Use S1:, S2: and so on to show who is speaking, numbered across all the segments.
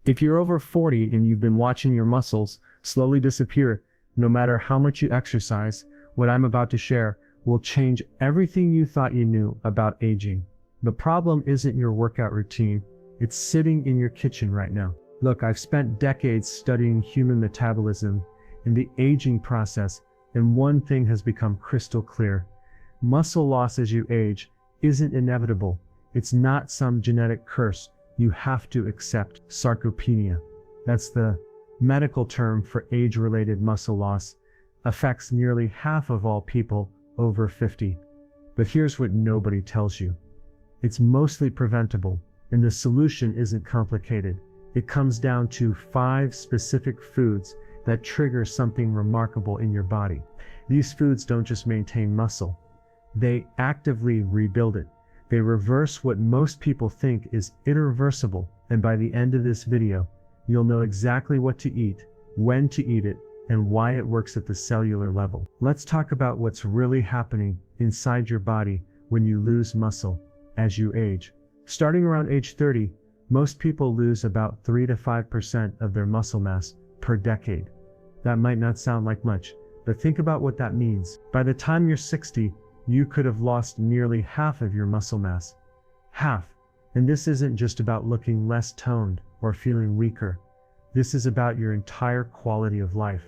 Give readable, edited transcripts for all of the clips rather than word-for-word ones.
S1: If you're over 40 and you've been watching your muscles slowly disappear, no matter how much you exercise, what I'm about to share will change everything you thought you knew about aging. The problem isn't your workout routine, it's sitting in your kitchen right now. Look, I've spent decades studying human metabolism and the aging process, and one thing has become crystal clear. Muscle loss as you age isn't inevitable. It's not some genetic curse. You have to accept sarcopenia. That's the medical term for age-related muscle loss. Affects nearly half of all people over 50. But here's what nobody tells you. It's mostly preventable, and the solution isn't complicated. It comes down to 5 specific foods that trigger something remarkable in your body. These foods don't just maintain muscle, they actively rebuild it. They reverse what most people think is irreversible, and by the end of this video, you'll know exactly what to eat, when to eat it, and why it works at the cellular level. Let's talk about what's really happening inside your body when you lose muscle as you age. Starting around age 30, most people lose about 3 to 5% of their muscle mass per decade. That might not sound like much, but think about what that means. By the time you're 60, you could have lost nearly half of your muscle mass. Half. And this isn't just about looking less toned or feeling weaker. This is about your entire quality of life.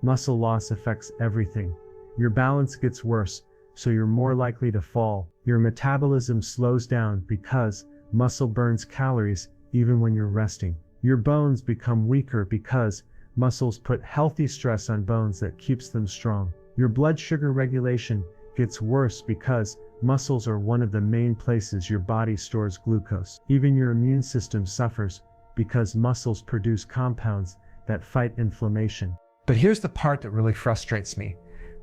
S1: Muscle loss affects everything. Your balance gets worse, so you're more likely to fall. Your metabolism slows down because muscle burns calories even when you're resting. Your bones become weaker because muscles put healthy stress on bones that keeps them strong. Your blood sugar regulation gets worse because muscles are one of the main places your body stores glucose. Even your immune system suffers because muscles produce compounds that fight inflammation.
S2: But here's the part that really frustrates me.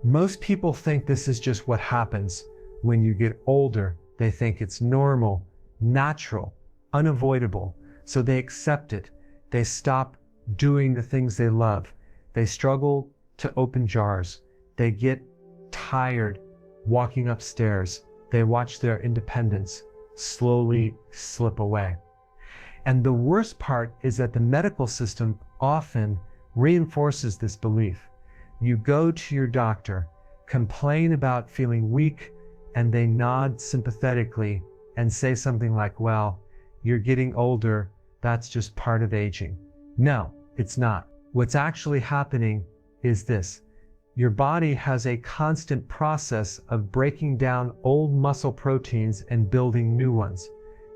S2: Most people think this is just what happens when you get older. They think it's normal, natural, unavoidable, so they accept it. They stop doing the things they love. They struggle to open jars. They get tired walking upstairs. They watch their independence slowly slip away. And the worst part is that the medical system often reinforces this belief. You go to your doctor, complain about feeling weak, and they nod sympathetically and say something like, well, you're getting older, that's just part of aging. No, it's not. What's actually happening is this. Your body has a constant process of breaking down old muscle proteins and building new ones.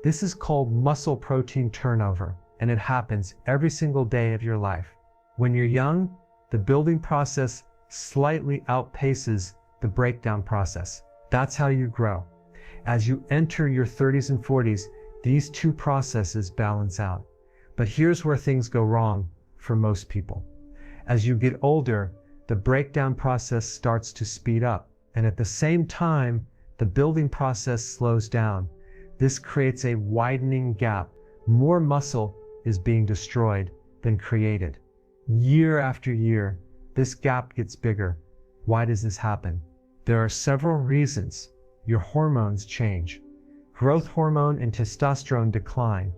S2: This is called muscle protein turnover, and it happens every single day of your life. When you're young, the building process slightly outpaces the breakdown process. That's how you grow. As you enter your 30s and 40s, these two processes balance out. But here's where things go wrong for most people. As you get older, the breakdown process starts to speed up, and at the same time, the building process slows down. This creates a widening gap. More muscle is being destroyed than created. Year after year, this gap gets bigger. Why does this happen? There are several reasons. Your hormones change. Growth hormone and testosterone decline.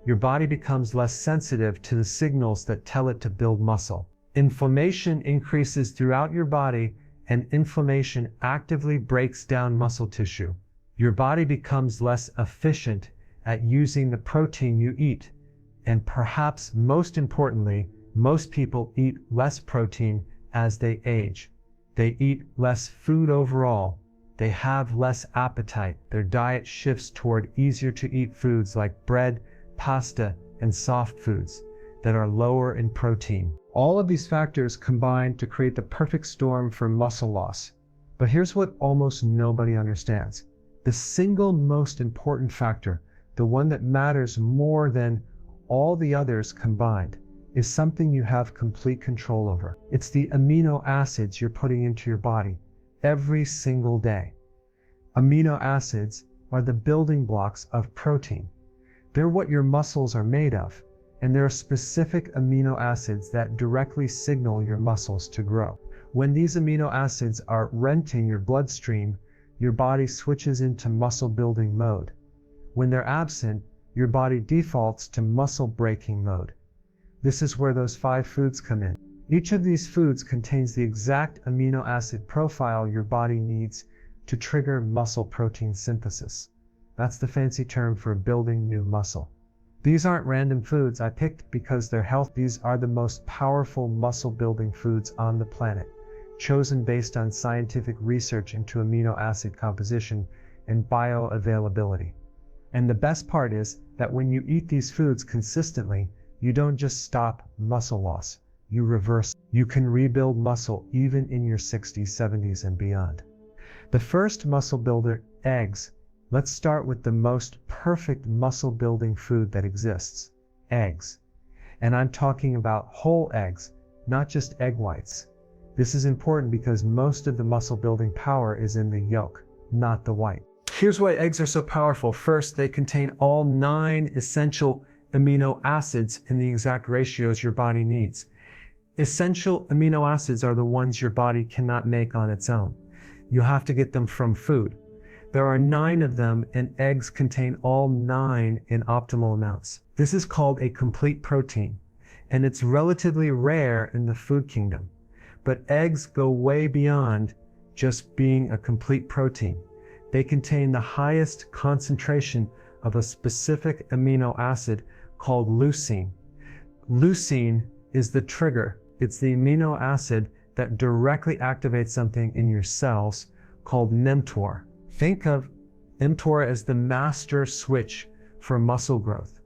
S2: Your body becomes less sensitive to the signals that tell it to build muscle. Inflammation increases throughout your body, and inflammation actively breaks down muscle tissue. Your body becomes less efficient at using the protein you eat. And perhaps most importantly, most people eat less protein as they age. They eat less food overall. They have less appetite. Their diet shifts toward easier to eat foods like bread, pasta, and soft foods that are lower in protein. All of these factors combine to create the perfect storm for muscle loss. But here's what almost nobody understands. The single most important factor, the one that matters more than all the others combined, is something you have complete control over. It's the amino acids you're putting into your body every single day. Amino acids are the building blocks of protein. They're what your muscles are made of, and there are specific amino acids that directly signal your muscles to grow. When these amino acids are renting your bloodstream, your body switches into muscle building mode. When they're absent, your body defaults to muscle breaking mode. This is where those 5 foods come in. Each of these foods contains the exact amino acid profile your body needs to trigger muscle protein synthesis. That's the fancy term for building new muscle. These aren't random foods I picked because they're healthy. These are the most powerful muscle building foods on the planet, chosen based on scientific research into amino acid composition and bioavailability. And the best part is that when you eat these foods consistently, you don't just stop muscle loss, you reverse. You can rebuild muscle even in your 60s, 70s, and beyond. The first muscle builder, eggs. Let's start with the most perfect muscle building food that exists, eggs. And I'm talking about whole eggs, not just egg whites. This is important because most of the muscle building power is in the yolk, not the white. Here's why eggs are so powerful. First, they contain all 9 essential amino acids in the exact ratios your body needs. Essential amino acids are the ones your body cannot make on its own. You have to get them from food. There are 9 of them, and eggs contain all 9 in optimal amounts. This is called a complete protein, and it's relatively rare in the food kingdom. But eggs go way beyond just being a complete protein. They contain the highest concentration of a specific amino acid called leucine. Leucine is the trigger. It's the amino acid that directly activates something in your cells called mTOR. Think of mTOR as the master switch for muscle growth.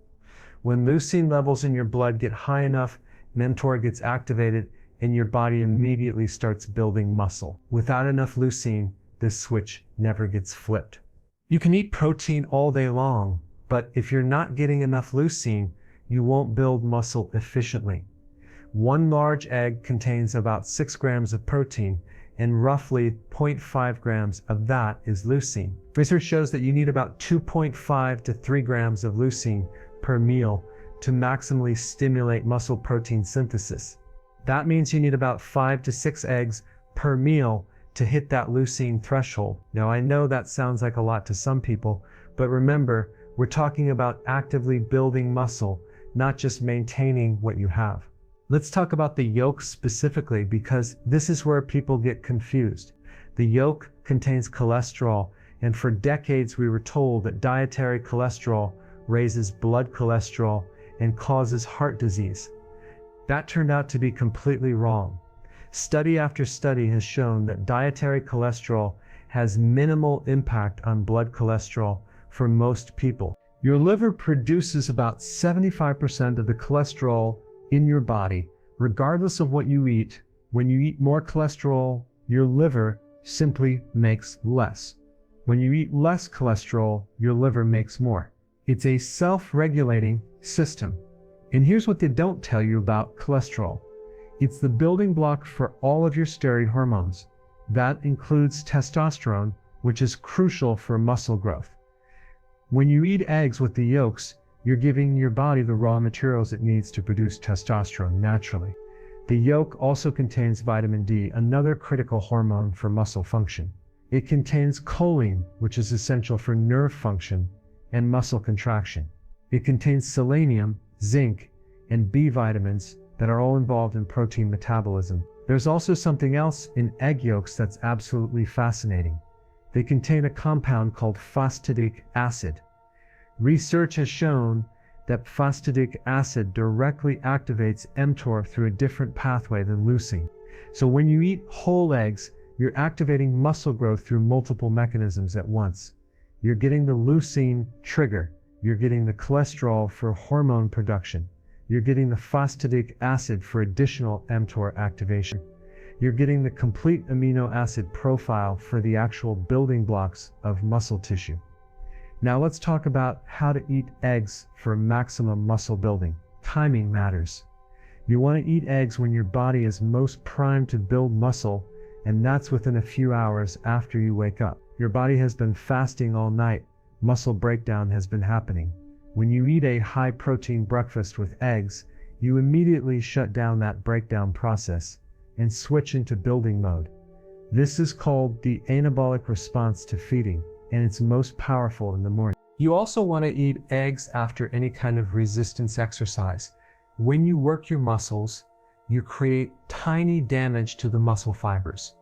S2: When leucine levels in your blood get high enough, mTOR gets activated and your body immediately starts building muscle. Without enough leucine, this switch never gets flipped. You can eat protein all day long, but if you're not getting enough leucine, you won't build muscle efficiently. 1 large egg contains about 6 grams of protein, and roughly 0.5 grams of that is leucine. Research shows that you need about 2.5 to 3 grams of leucine per meal to maximally stimulate muscle protein synthesis. That means you need about 5 to 6 eggs per meal to hit that leucine threshold. Now, I know that sounds like a lot to some people, but remember, we're talking about actively building muscle, not just maintaining what you have. Let's talk about the yolk specifically because this is where people get confused. The yolk contains cholesterol, and for decades we were told that dietary cholesterol raises blood cholesterol and causes heart disease. That turned out to be completely wrong. Study after study has shown that dietary cholesterol has minimal impact on blood cholesterol for most people. Your liver produces about 75% of the cholesterol in your body, regardless of what you eat. When you eat more cholesterol, your liver simply makes less. When you eat less cholesterol, your liver makes more. It's a self-regulating system. And here's what they don't tell you about cholesterol. It's the building block for all of your steroid hormones. That includes testosterone, which is crucial for muscle growth. When you eat eggs with the yolks, you're giving your body the raw materials it needs to produce testosterone naturally. The yolk also contains vitamin D, another critical hormone for muscle function. It contains choline, which is essential for nerve function and muscle contraction. It contains selenium, zinc, and B vitamins that are all involved in protein metabolism. There's also something else in egg yolks that's absolutely fascinating. They contain a compound called phosphatidic acid. Research has shown that phosphatidic acid directly activates mTOR through a different pathway than leucine. So when you eat whole eggs, you're activating muscle growth through multiple mechanisms at once. You're getting the leucine trigger. You're getting the cholesterol for hormone production. You're getting the phosphatidic acid for additional mTOR activation. You're getting the complete amino acid profile for the actual building blocks of muscle tissue. Now let's talk about how to eat eggs for maximum muscle building. Timing matters. You want to eat eggs when your body is most primed to build muscle, and that's within a few hours after you wake up. Your body has been fasting all night. Muscle breakdown has been happening. When you eat a high-protein breakfast with eggs, you immediately shut down that breakdown process and switch into building mode. This is called the anabolic response to feeding, and it's most powerful in the morning. You also want to eat eggs after any kind of resistance exercise. When you work your muscles, you create tiny damage to the muscle fibers.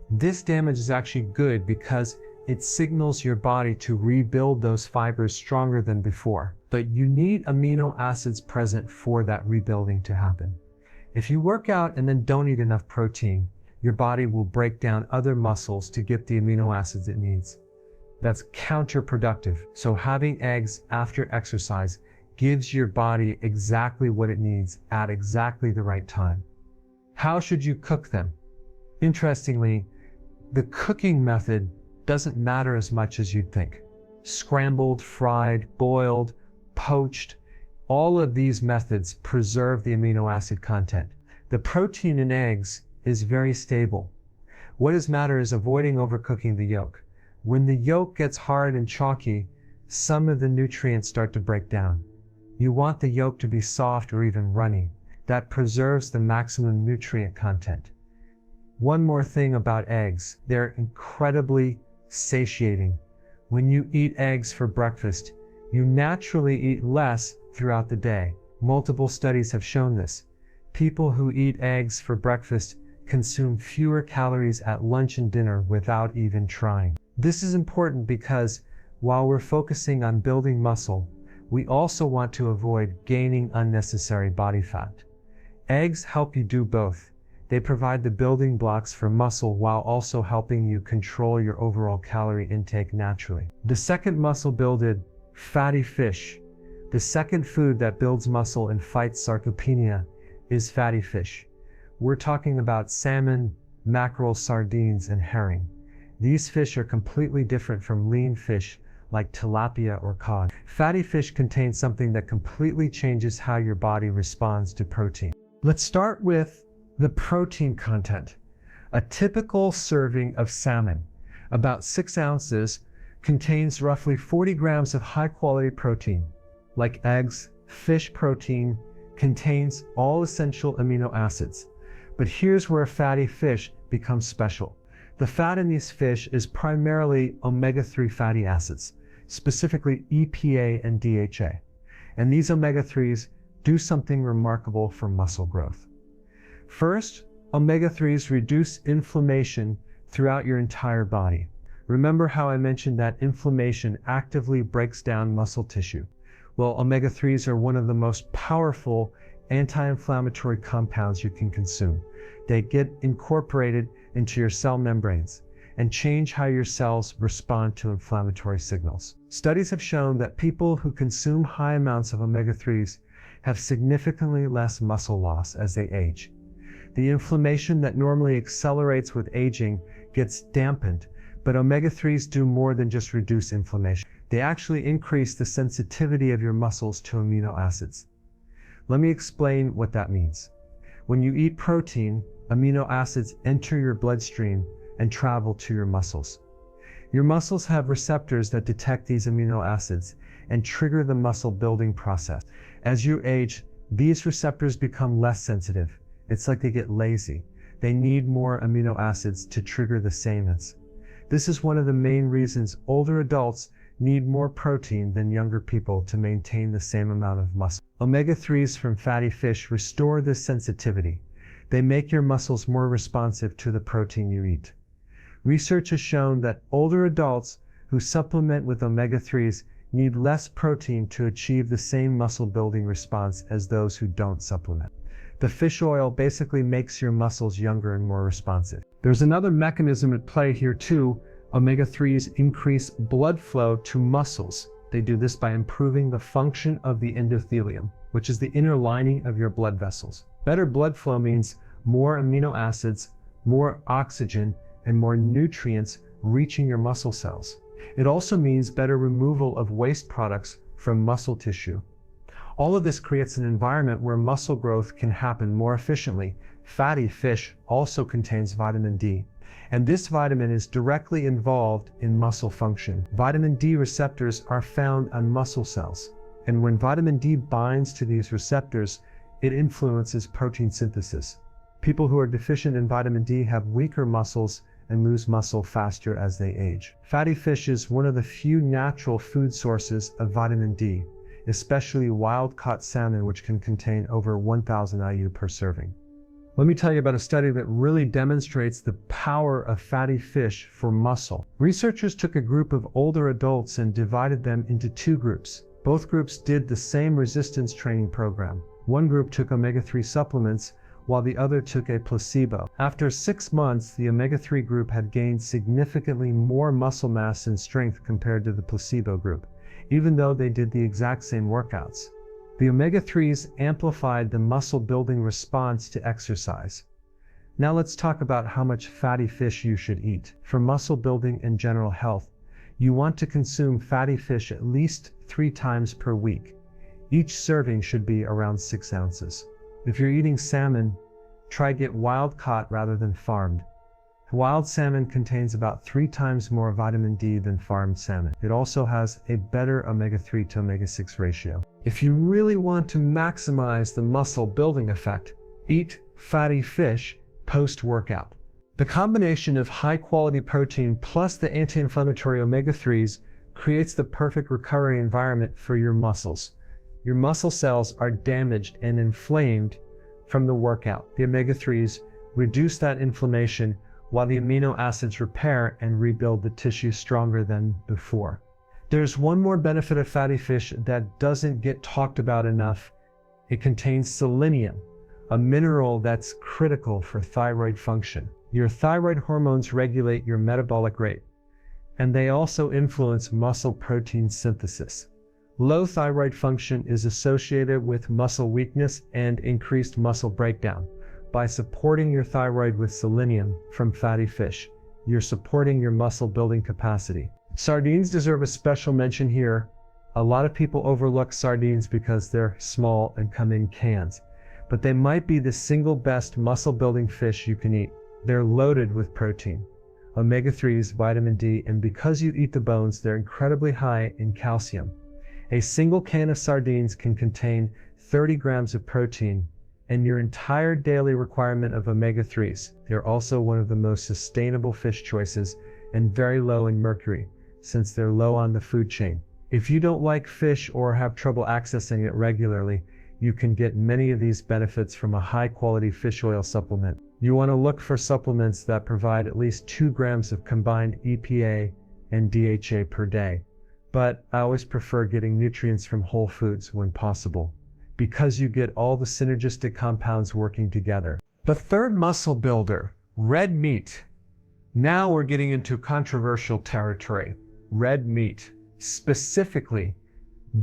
S2: This damage is actually good because it signals your body to rebuild those fibers stronger than before. But you need amino acids present for that rebuilding to happen. If you work out and then don't eat enough protein, your body will break down other muscles to get the amino acids it needs. That's counterproductive. So having eggs after exercise gives your body exactly what it needs at exactly the right time. How should you cook them? Interestingly, the cooking method doesn't matter as much as you'd think. Scrambled, fried, boiled, poached, all of these methods preserve the amino acid content. The protein in eggs is very stable. What does matter is avoiding overcooking the yolk. When the yolk gets hard and chalky, some of the nutrients start to break down. You want the yolk to be soft or even runny. That preserves the maximum nutrient content. One more thing about eggs, they're incredibly satiating. When you eat eggs for breakfast, you naturally eat less throughout the day. Multiple studies have shown this. People who eat eggs for breakfast consume fewer calories at lunch and dinner without even trying. This is important because while we're focusing on building muscle, we also want to avoid gaining unnecessary body fat. Eggs help you do both. They provide the building blocks for muscle while also helping you control your overall calorie intake naturally. The second muscle builder, fatty fish. The second food that builds muscle and fights sarcopenia is fatty fish. We're talking about salmon, mackerel, sardines, and herring. These fish are completely different from lean fish like tilapia or cod. Fatty fish contain something that completely changes how your body responds to protein. Let's start with the protein content. A typical serving of salmon, about 6 ounces, contains roughly 40 grams of high-quality protein. Like eggs, fish protein contains all essential amino acids. But here's where fatty fish becomes special. The fat in these fish is primarily omega-3 fatty acids, specifically EPA and DHA. And these omega-3s do something remarkable for muscle growth. First, omega-3s reduce inflammation throughout your entire body. Remember how I mentioned that inflammation actively breaks down muscle tissue? Well, omega-3s are one of the most powerful anti-inflammatory compounds you can consume. They get incorporated into your cell membranes and change how your cells respond to inflammatory signals. Studies have shown that people who consume high amounts of omega-3s have significantly less muscle loss as they age. The inflammation that normally accelerates with aging gets dampened, but omega-3s do more than just reduce inflammation. They actually increase the sensitivity of your muscles to amino acids. Let me explain what that means. When you eat protein, amino acids enter your bloodstream and travel to your muscles. Your muscles have receptors that detect these amino acids and trigger the muscle building process. As you age, these receptors become less sensitive. It's like they get lazy. They need more amino acids to trigger the sameness. This is one of the main reasons older adults need more protein than younger people to maintain the same amount of muscle. Omega-3s from fatty fish restore this sensitivity. They make your muscles more responsive to the protein you eat. Research has shown that older adults who supplement with omega-3s need less protein to achieve the same muscle building response as those who don't supplement. The fish oil basically makes your muscles younger and more responsive. There's another mechanism at play here too. Omega-3s increase blood flow to muscles. They do this by improving the function of the endothelium, which is the inner lining of your blood vessels. Better blood flow means more amino acids, more oxygen, and more nutrients reaching your muscle cells. It also means better removal of waste products from muscle tissue. All of this creates an environment where muscle growth can happen more efficiently. Fatty fish also contains vitamin D, and this vitamin is directly involved in muscle function. Vitamin D receptors are found on muscle cells, and when vitamin D binds to these receptors, it influences protein synthesis. People who are deficient in vitamin D have weaker muscles and lose muscle faster as they age. Fatty fish is one of the few natural food sources of vitamin D. especially wild-caught salmon, which can contain over 1,000 IU per serving. Let me tell you about a study that really demonstrates the power of fatty fish for muscle. Researchers took a group of older adults and divided them into two groups. Both groups did the same resistance training program. One group took omega-3 supplements, while the other took a placebo. After 6 months, the omega-3 group had gained significantly more muscle mass and strength compared to the placebo group, even though they did the exact same workouts. The omega-3s amplified the muscle-building response to exercise. Now let's talk about how much fatty fish you should eat. For muscle building and general health, you want to consume fatty fish at least 3 times per week. Each serving should be around 6 ounces. If you're eating salmon, try get wild-caught rather than farmed. Wild salmon contains about 3 times more vitamin D than farmed salmon. It also has a better omega-3 to omega-6 ratio. If you really want to maximize the muscle building effect, eat fatty fish post-workout. The combination of high-quality protein plus the anti-inflammatory omega-3s creates the perfect recovery environment for your muscles. Your muscle cells are damaged and inflamed from the workout. The omega-3s reduce that inflammation, while the amino acids repair and rebuild the tissue stronger than before. There's one more benefit of fatty fish that doesn't get talked about enough. It contains selenium, a mineral that's critical for thyroid function. Your thyroid hormones regulate your metabolic rate, and they also influence muscle protein synthesis. Low thyroid function is associated with muscle weakness and increased muscle breakdown. By supporting your thyroid with selenium from fatty fish, you're supporting your muscle building capacity. Sardines deserve a special mention here. A lot of people overlook sardines because they're small and come in cans, but they might be the single best muscle building fish you can eat. They're loaded with protein, omega-3s, vitamin D, and because you eat the bones, they're incredibly high in calcium. A single can of sardines can contain 30 grams of protein and your entire daily requirement of omega-3s. They're also one of the most sustainable fish choices and very low in mercury, since they're low on the food chain. If you don't like fish or have trouble accessing it regularly, you can get many of these benefits from a high-quality fish oil supplement. You want to look for supplements that provide at least 2 grams of combined EPA and DHA per day. But I always prefer getting nutrients from whole foods when possible, because you get all the synergistic compounds working together. The third muscle builder, red meat. Now we're getting into controversial territory. Red meat, specifically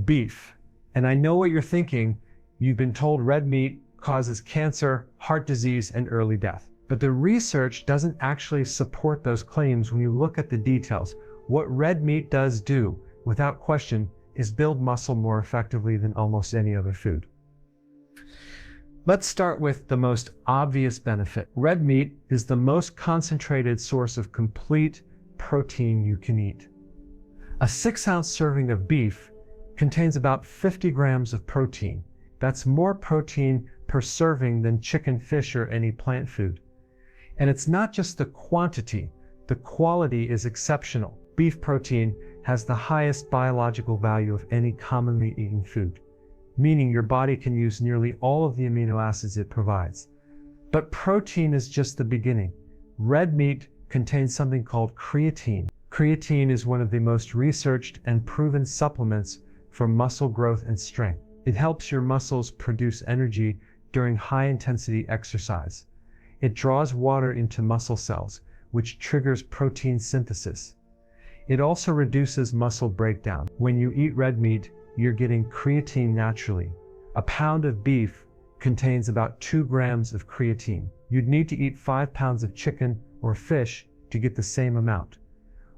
S2: beef. And I know what you're thinking. You've been told red meat causes cancer, heart disease, and early death. But the research doesn't actually support those claims when you look at the details. What red meat does do, without question, is build muscle more effectively than almost any other food. Let's start with the most obvious benefit. Red meat is the most concentrated source of complete protein you can eat. A 6-ounce serving of beef contains about 50 grams of protein. That's more protein per serving than chicken, fish, or any plant food. And it's not just the quantity, the quality is exceptional. Beef protein has the highest biological value of any commonly eaten food, meaning your body can use nearly all of the amino acids it provides. But protein is just the beginning. Red meat contains something called creatine. Creatine is one of the most researched and proven supplements for muscle growth and strength. It helps your muscles produce energy during high-intensity exercise. It draws water into muscle cells, which triggers protein synthesis. It also reduces muscle breakdown. When you eat red meat, you're getting creatine naturally. A pound of beef contains about 2 grams of creatine. You'd need to eat 5 pounds of chicken or fish to get the same amount.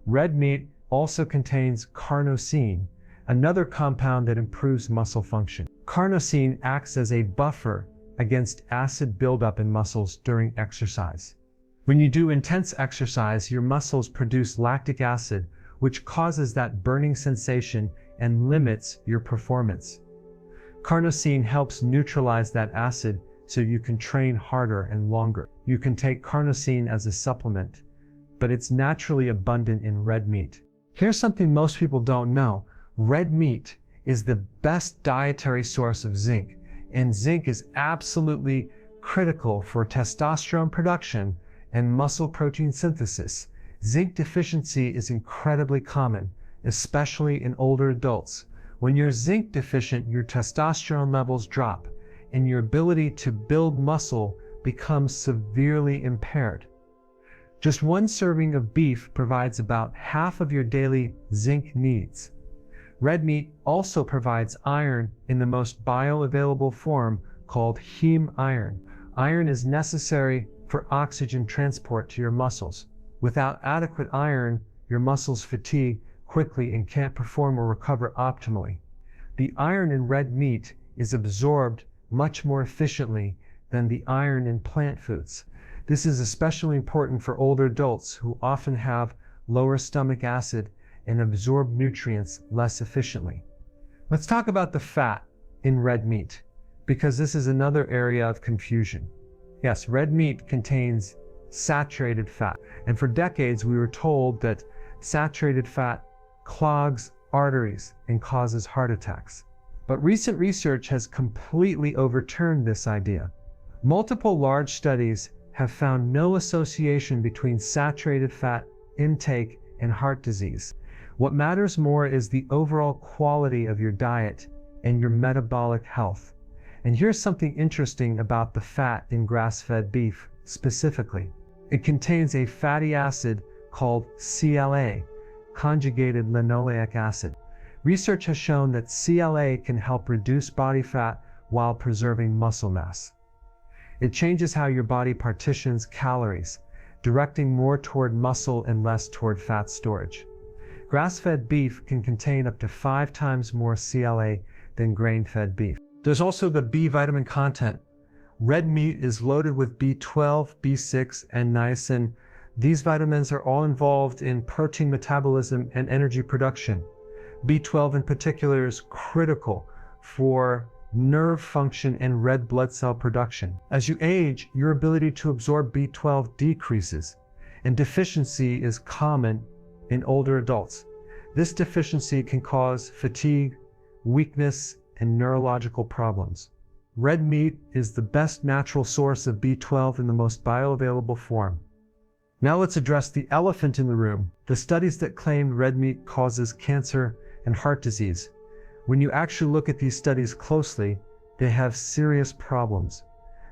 S2: Red meat also contains carnosine, another compound that improves muscle function. Carnosine acts as a buffer against acid buildup in muscles during exercise. When you do intense exercise, your muscles produce lactic acid, which causes that burning sensation and limits your performance. Carnosine helps neutralize that acid so you can train harder and longer. You can take carnosine as a supplement, but it's naturally abundant in red meat. Here's something most people don't know. Red meat is the best dietary source of zinc, and zinc is absolutely critical for testosterone production and muscle protein synthesis. Zinc deficiency is incredibly common, especially in older adults. When you're zinc deficient, your testosterone levels drop, and your ability to build muscle becomes severely impaired. Just one serving of beef provides about half of your daily zinc needs. Red meat also provides iron in the most bioavailable form called heme iron. Iron is necessary for oxygen transport to your muscles. Without adequate iron, your muscles fatigue quickly and can't perform or recover optimally. The iron in red meat is absorbed much more efficiently than the iron in plant foods. This is especially important for older adults who often have lower stomach acid and absorb nutrients less efficiently. Let's talk about the fat in red meat, because this is another area of confusion. Yes, red meat contains saturated fat, and for decades we were told that saturated fat clogs arteries and causes heart attacks. But recent research has completely overturned this idea. Multiple large studies have found no association between saturated fat intake and heart disease. What matters more is the overall quality of your diet and your metabolic health. And here's something interesting about the fat in grass-fed beef specifically. It contains a fatty acid called CLA, conjugated linoleic acid. Research has shown that CLA can help reduce body fat while preserving muscle mass. It changes how your body partitions calories, directing more toward muscle and less toward fat storage. Grass-fed beef can contain up to 5 times more CLA than grain-fed beef. There's also the B vitamin content. Red meat is loaded with B12, B6, and niacin. These vitamins are all involved in protein metabolism and energy production. B12 in particular is critical for nerve function and red blood cell production. As you age, your ability to absorb B12 decreases, and deficiency is common in older adults. This deficiency can cause fatigue, weakness, and neurological problems. Red meat is the best natural source of B12 in the most bioavailable form. Now let's address the elephant in the room, the studies that claim red meat causes cancer and heart disease. When you actually look at these studies closely, they have serious problems.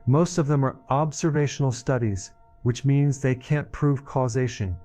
S2: Most of them are observational studies, which means they can't prove causation.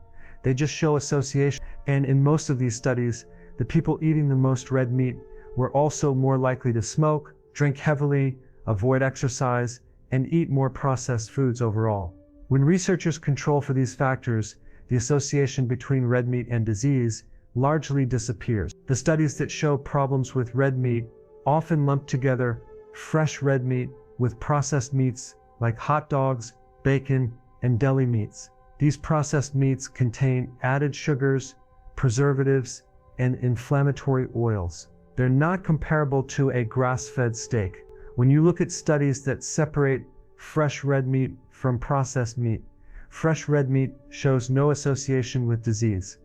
S2: They just show association. And in most of these studies, the people eating the most red meat were also more likely to smoke, drink heavily, avoid exercise, and eat more processed foods overall. When researchers control for these factors, the association between red meat and disease largely disappears. The studies that show problems with red meat often lump together fresh red meat with processed meats like hot dogs, bacon, and deli meats. These processed meats contain added sugars, preservatives, and inflammatory oils. They're not comparable to a grass-fed steak. When you look at studies that separate fresh red meat from processed meat, fresh red meat shows no association with disease.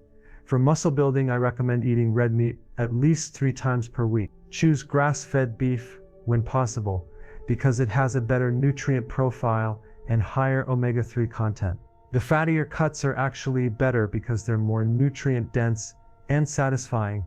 S2: For muscle building, I recommend eating red meat at least 3 times per week. Choose grass-fed beef when possible because it has a better nutrient profile and higher omega-3 content. The fattier cuts are actually better because they're more nutrient dense and satisfying.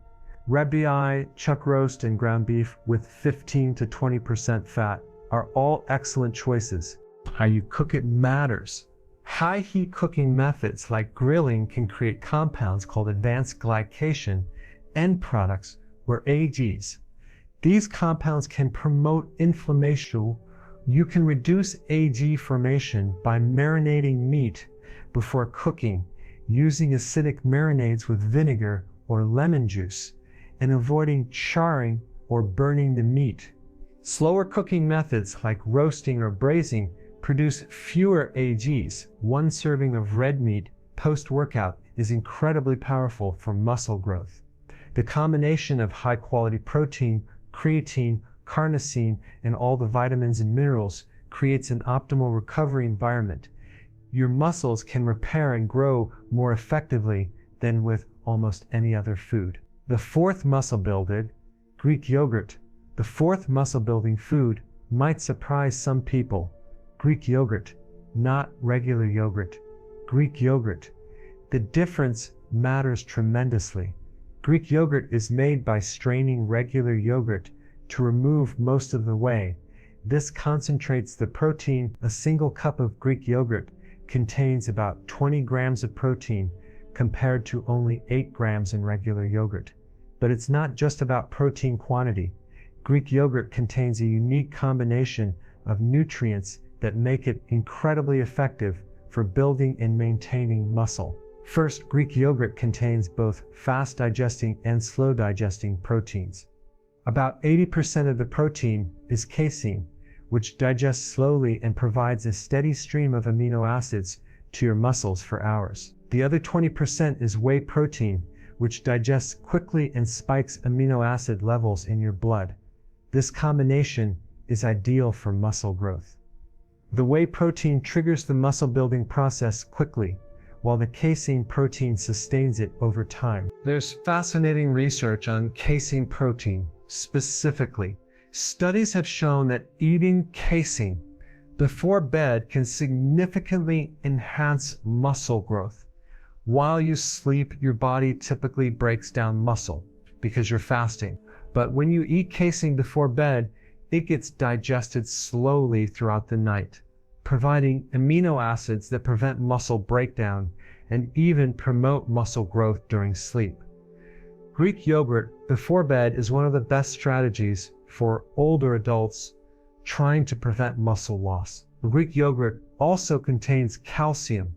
S2: Ribeye, chuck roast, and ground beef with 15 to 20% fat are all excellent choices. How you cook it matters. High heat cooking methods like grilling can create compounds called advanced glycation end products or AGs. These compounds can promote inflammation. You can reduce AG formation by marinating meat before cooking, using acidic marinades with vinegar or lemon juice, and avoiding charring or burning the meat. Slower cooking methods like roasting or braising produce fewer AGs. 1 serving of red meat post-workout is incredibly powerful for muscle growth. The combination of high-quality protein, creatine, carnosine, and all the vitamins and minerals creates an optimal recovery environment. Your muscles can repair and grow more effectively than with almost any other food. The 4th muscle builder, Greek yogurt, the fourth muscle-building food, might surprise some people. Greek yogurt, not regular yogurt. Greek yogurt. The difference matters tremendously. Greek yogurt is made by straining regular yogurt to remove most of the whey. This concentrates the protein. A single cup of Greek yogurt contains about 20 grams of protein compared to only 8 grams in regular yogurt. But it's not just about protein quantity. Greek yogurt contains a unique combination of nutrients that make it incredibly effective for building and maintaining muscle. First, Greek yogurt contains both fast-digesting and slow-digesting proteins. About 80% of the protein is casein, which digests slowly and provides a steady stream of amino acids to your muscles for hours. The other 20% is whey protein, which digests quickly and spikes amino acid levels in your blood. This combination is ideal for muscle growth. The whey protein triggers the muscle building process quickly, while the casein protein sustains it over time. There's fascinating research on casein protein specifically. Studies have shown that eating casein before bed can significantly enhance muscle growth. While you sleep, your body typically breaks down muscle because you're fasting. But when you eat casein before bed, it gets digested slowly throughout the night, providing amino acids that prevent muscle breakdown and even promote muscle growth during sleep. Greek yogurt before bed is one of the best strategies for older adults trying to prevent muscle loss. Greek yogurt also contains calcium,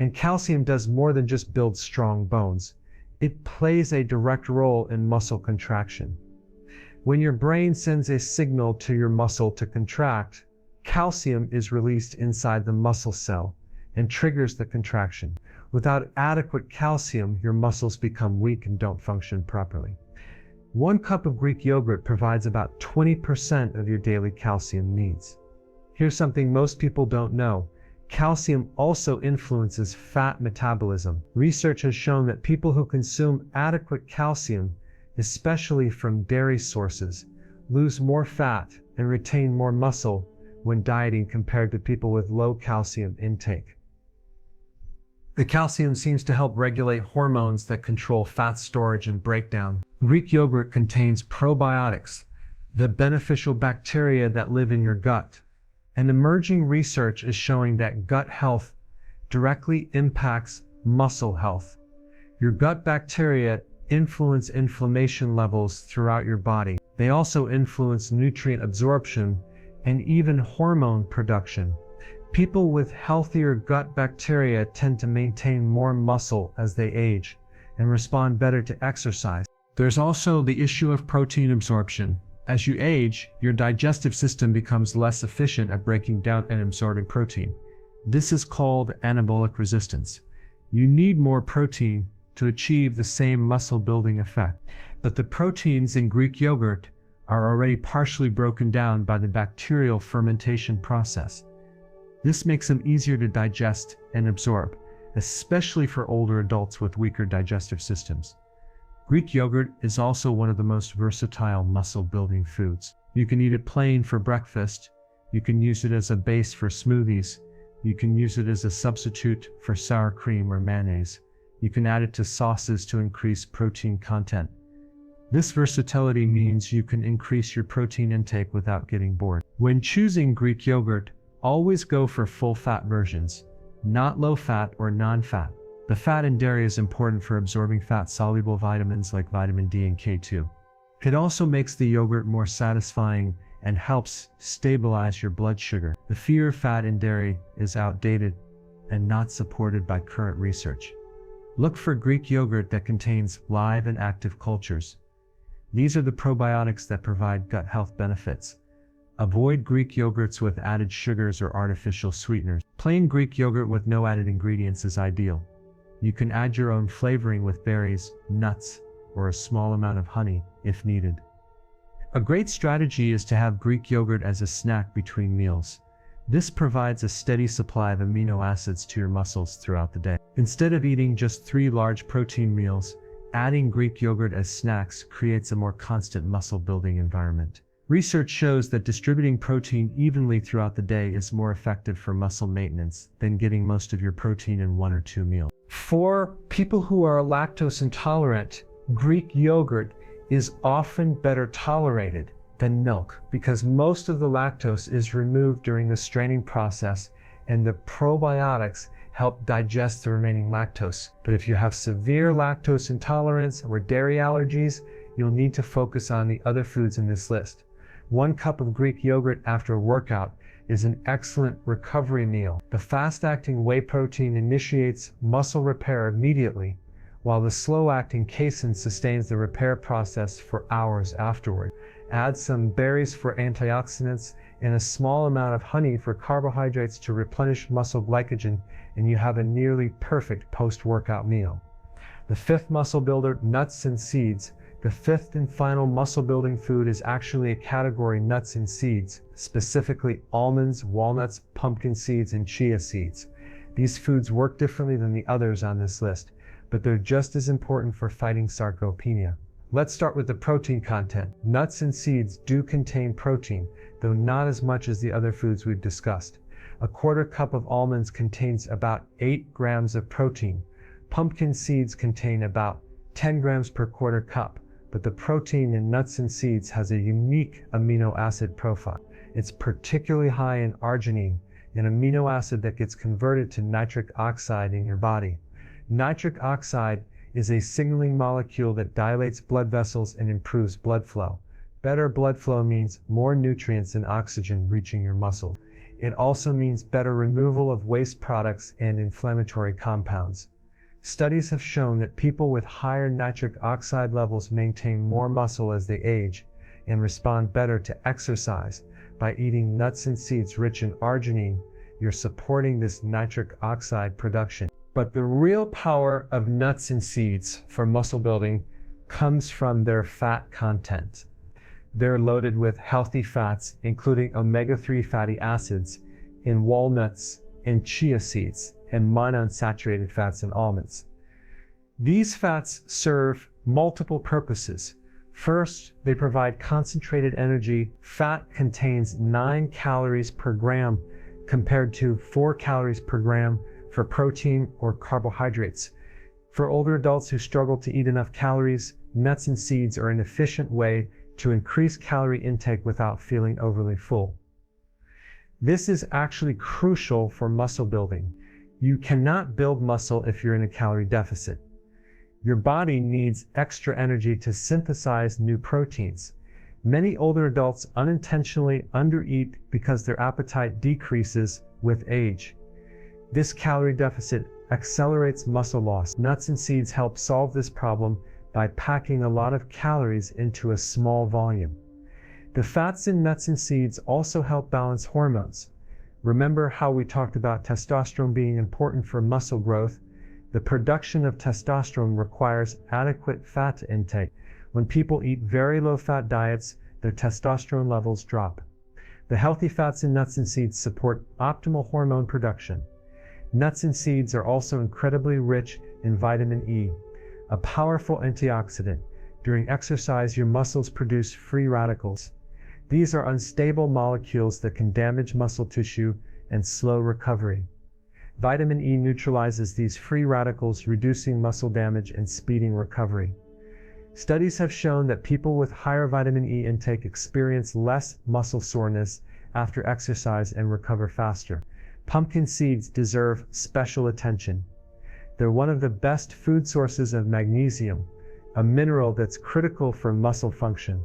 S2: and calcium does more than just build strong bones. It plays a direct role in muscle contraction. When your brain sends a signal to your muscle to contract, calcium is released inside the muscle cell and triggers the contraction. Without adequate calcium, your muscles become weak and don't function properly. 1 cup of Greek yogurt provides about 20% of your daily calcium needs. Here's something most people don't know. Calcium also influences fat metabolism. Research has shown that people who consume adequate calcium, especially from dairy sources, lose more fat and retain more muscle when dieting compared to people with low calcium intake. The calcium seems to help regulate hormones that control fat storage and breakdown. Greek yogurt contains probiotics, the beneficial bacteria that live in your gut. And emerging research is showing that gut health directly impacts muscle health. Your gut bacteria influence inflammation levels throughout your body. They also influence nutrient absorption and even hormone production. People with healthier gut bacteria tend to maintain more muscle as they age and respond better to exercise. There's also the issue of protein absorption. As you age, your digestive system becomes less efficient at breaking down and absorbing protein. This is called anabolic resistance. You need more protein to achieve the same muscle building effect. But the proteins in Greek yogurt are already partially broken down by the bacterial fermentation process. This makes them easier to digest and absorb, especially for older adults with weaker digestive systems. Greek yogurt is also one of the most versatile muscle-building foods. You can eat it plain for breakfast. You can use it as a base for smoothies. You can use it as a substitute for sour cream or mayonnaise. You can add it to sauces to increase protein content. This versatility means you can increase your protein intake without getting bored. When choosing Greek yogurt, always go for full-fat versions, not low-fat or non-fat. The fat in dairy is important for absorbing fat-soluble vitamins like vitamin D and K2. It also makes the yogurt more satisfying and helps stabilize your blood sugar. The fear of fat in dairy is outdated and not supported by current research. Look for Greek yogurt that contains live and active cultures. These are the probiotics that provide gut health benefits. Avoid Greek yogurts with added sugars or artificial sweeteners. Plain Greek yogurt with no added ingredients is ideal. You can add your own flavoring with berries, nuts, or a small amount of honey if needed. A great strategy is to have Greek yogurt as a snack between meals. This provides a steady supply of amino acids to your muscles throughout the day. Instead of eating just 3 large protein meals,
S1: Adding Greek yogurt as snacks creates a more constant muscle building environment. Research shows that distributing protein evenly throughout the day is more effective for muscle maintenance than getting most of your protein in 1 or 2 meals. For people who are lactose intolerant, Greek yogurt is often better tolerated than milk because most of the lactose is removed during the straining process and the probiotics help digest the remaining lactose. But if you have severe lactose intolerance or dairy allergies, you'll need to focus on the other foods in this list. 1 cup of Greek yogurt after a workout is an excellent recovery meal. The fast-acting whey protein initiates muscle repair immediately, while the slow-acting casein sustains the repair process for hours afterward. Add some berries for antioxidants and a small amount of honey for carbohydrates to replenish muscle glycogen, and you have a nearly perfect post-workout meal. The 5th muscle builder, nuts and seeds. The 5th and final muscle building food is actually a category nuts and seeds, specifically almonds, walnuts, pumpkin seeds, and chia seeds. These foods work differently than the others on this list, but they're just as important for fighting sarcopenia. Let's start with the protein content. Nuts and seeds do contain protein, though not as much as the other foods we've discussed. A 1/4 cup of almonds contains about 8 grams of protein. Pumpkin seeds contain about 10 grams per 1/4 cup. But the protein in nuts and seeds has a unique amino acid profile. It's particularly high in arginine, an amino acid that gets converted to nitric oxide in your body. Nitric oxide is a signaling molecule that dilates blood vessels and improves blood flow. Better blood flow means more nutrients and oxygen reaching your muscles. It also means better removal of waste products and inflammatory compounds. Studies have shown that people with higher nitric oxide levels maintain more muscle as they age and respond better to exercise. By eating nuts and seeds rich in arginine, you're supporting this nitric oxide production. But the real power of nuts and seeds for muscle building comes from their fat content. They're loaded with healthy fats, including omega-3 fatty acids in walnuts and chia seeds, and monounsaturated fats in almonds. These fats serve multiple purposes. First, they provide concentrated energy. Fat contains 9 calories per gram compared to 4 calories per gram for protein or carbohydrates. For older adults who struggle to eat enough calories, nuts and seeds are an efficient way to increase calorie intake without feeling overly full. This is actually crucial for muscle building. You cannot build muscle if you're in a calorie deficit. Your body needs extra energy to synthesize new proteins. Many older adults unintentionally undereat because their appetite decreases with age. This calorie deficit accelerates muscle loss. Nuts and seeds help solve this problem by packing a lot of calories into a small volume. The fats in nuts and seeds also help balance hormones. Remember how we talked about testosterone being important for muscle growth? The production of testosterone requires adequate fat intake. When people eat very low-fat diets, their testosterone levels drop. The healthy fats in nuts and seeds support optimal hormone production. Nuts and seeds are also incredibly rich in vitamin E, a powerful antioxidant. During exercise, your muscles produce free radicals. These are unstable molecules that can damage muscle tissue and slow recovery. Vitamin E neutralizes these free radicals, reducing muscle damage and speeding recovery. Studies have shown that people with higher vitamin E intake experience less muscle soreness after exercise and recover faster. Pumpkin seeds deserve special attention. They're one of the best food sources of magnesium, a mineral that's critical for muscle function.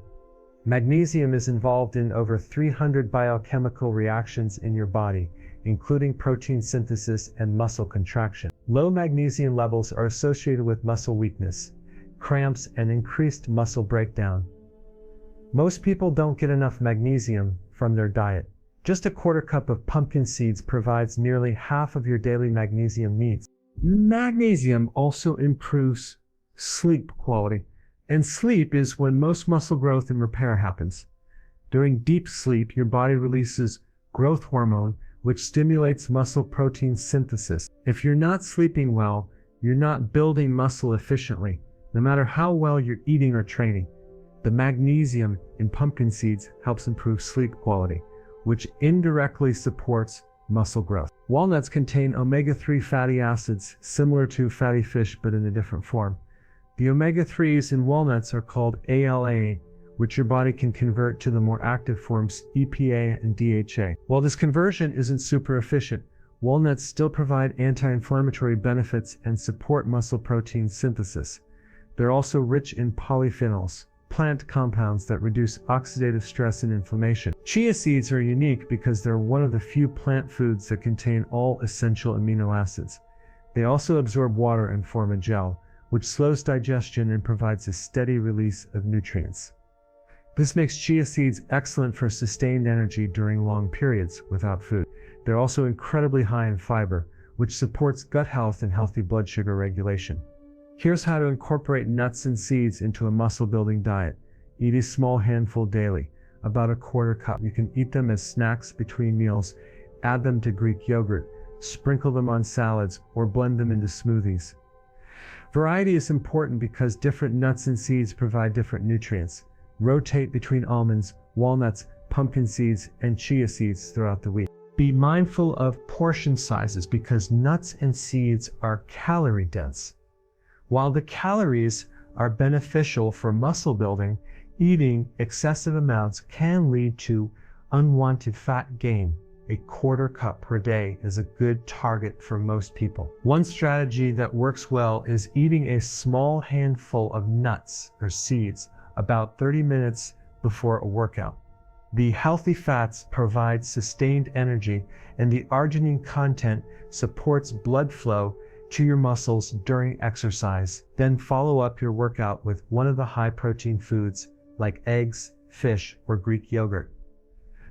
S1: Magnesium is involved in over 300 biochemical reactions in your body, including protein synthesis and muscle contraction. Low magnesium levels are associated with muscle weakness, cramps, and increased muscle breakdown. Most people don't get enough magnesium from their diet. Just a 1/4 cup of pumpkin seeds provides nearly half of your daily magnesium needs. Magnesium also improves sleep quality. And sleep is when most muscle growth and repair happens. During deep sleep, your body releases growth hormone, which stimulates muscle protein synthesis. If you're not sleeping well, you're not building muscle efficiently. no matter how well you're eating or training. The magnesium in pumpkin seeds helps improve sleep quality, which indirectly supports muscle growth. Walnuts contain omega-3 fatty acids similar to fatty fish but in a different form. The omega-3s in walnuts are called ALA, which your body can convert to the more active forms EPA and DHA. While this conversion isn't super efficient, walnuts still provide anti-inflammatory benefits and support muscle protein synthesis. They're also rich in polyphenols, plant compounds that reduce oxidative stress and inflammation. Chia seeds are unique because they're one of the few plant foods that contain all essential amino acids. They also absorb water and form a gel, which slows digestion and provides a steady release of nutrients. This makes chia seeds excellent for sustained energy during long periods without food. They're also incredibly high in fiber, which supports gut health and healthy blood sugar regulation. Here's how to incorporate nuts and seeds into a muscle-building diet. Eat a small handful daily, about a quarter cup. You can eat them as snacks between meals, add them to Greek yogurt, sprinkle them on salads, or blend them into smoothies. Variety is important because different nuts and seeds provide different nutrients. Rotate between almonds, walnuts, pumpkin seeds, and chia seeds throughout the week. Be mindful of portion sizes because nuts and seeds are calorie dense. While the calories are beneficial for muscle building, eating excessive amounts can lead to unwanted fat gain. A quarter cup per day is a good target for most people. One strategy that works well is eating a small handful of nuts or seeds about 30 minutes before a workout. The healthy fats provide sustained energy, and the arginine content supports blood flow to your muscles during exercise. Then follow up your workout with one of the high-protein foods like eggs, fish, or Greek yogurt.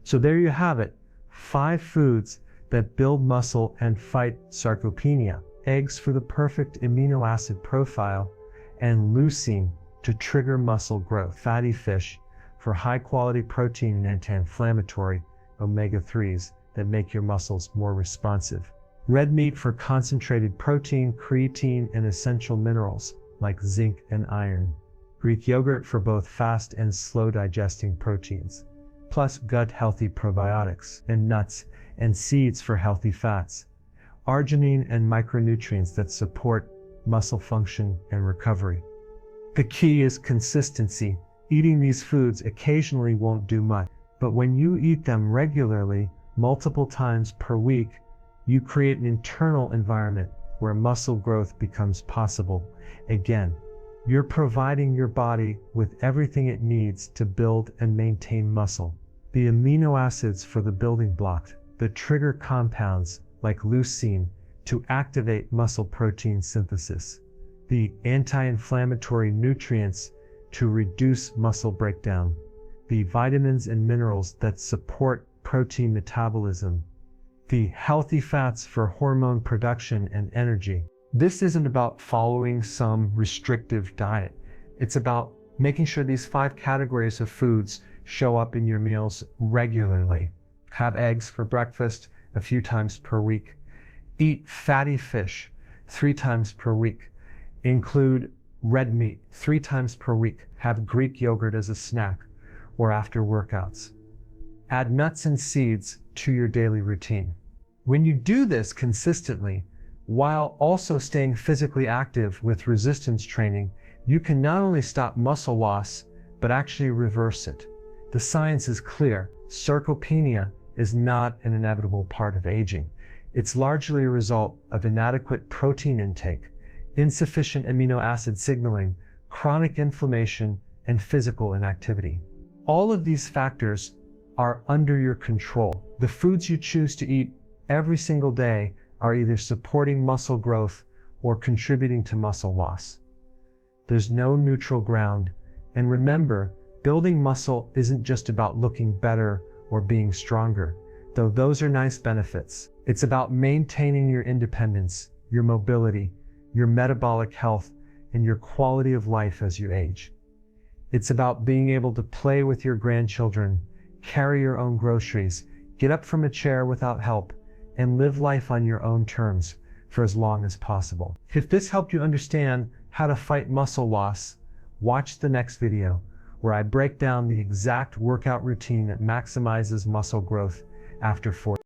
S1: So there you have it, 5 foods that build muscle and fight sarcopenia. Eggs for the perfect amino acid profile, and leucine to trigger muscle growth. Fatty fish for high-quality protein and anti-inflammatory omega-3s that make your muscles more responsive. Red meat for concentrated protein, creatine, and essential minerals like zinc and iron. Greek yogurt for both fast and slow digesting proteins, plus gut-healthy probiotics. And nuts and seeds for healthy fats, arginine and micronutrients that support muscle function and recovery. The key is consistency. Eating these foods occasionally won't do much, but when you eat them regularly, multiple times per week, you create an internal environment where muscle growth becomes possible. Again, you're providing your body with everything it needs to build and maintain muscle. The amino acids for the building blocks, the trigger compounds like leucine to activate muscle protein synthesis, the anti-inflammatory nutrients to reduce muscle breakdown, the vitamins and minerals that support protein metabolism, the healthy fats for hormone production and energy. This isn't about following some restrictive diet. It's about making sure these 5 categories of foods show up in your meals regularly. Have eggs for breakfast a few times per week. Eat fatty fish 3 times per week. Include red meat 3 times per week. Have Greek yogurt as a snack or after workouts. Add nuts and seeds to your daily routine. When you do this consistently, while also staying physically active with resistance training, you can not only stop muscle loss, but actually reverse it. The science is clear. Sarcopenia is not an inevitable part of aging. It's largely a result of inadequate protein intake, insufficient amino acid signaling, chronic inflammation, and physical inactivity. All of these factors are under your control. The foods you choose to eat every single day are either supporting muscle growth or contributing to muscle loss. There's no neutral ground. And remember, building muscle isn't just about looking better or being stronger, though those are nice benefits. It's about maintaining your independence, your mobility, your metabolic health, and your quality of life as you age. It's about being able to play with your grandchildren, carry your own groceries, get up from a chair without help, and live life on your own terms for as long as possible. If this helped you understand
S2: how to fight muscle loss, watch the next video where I break down the exact workout routine that maximizes muscle growth after 40.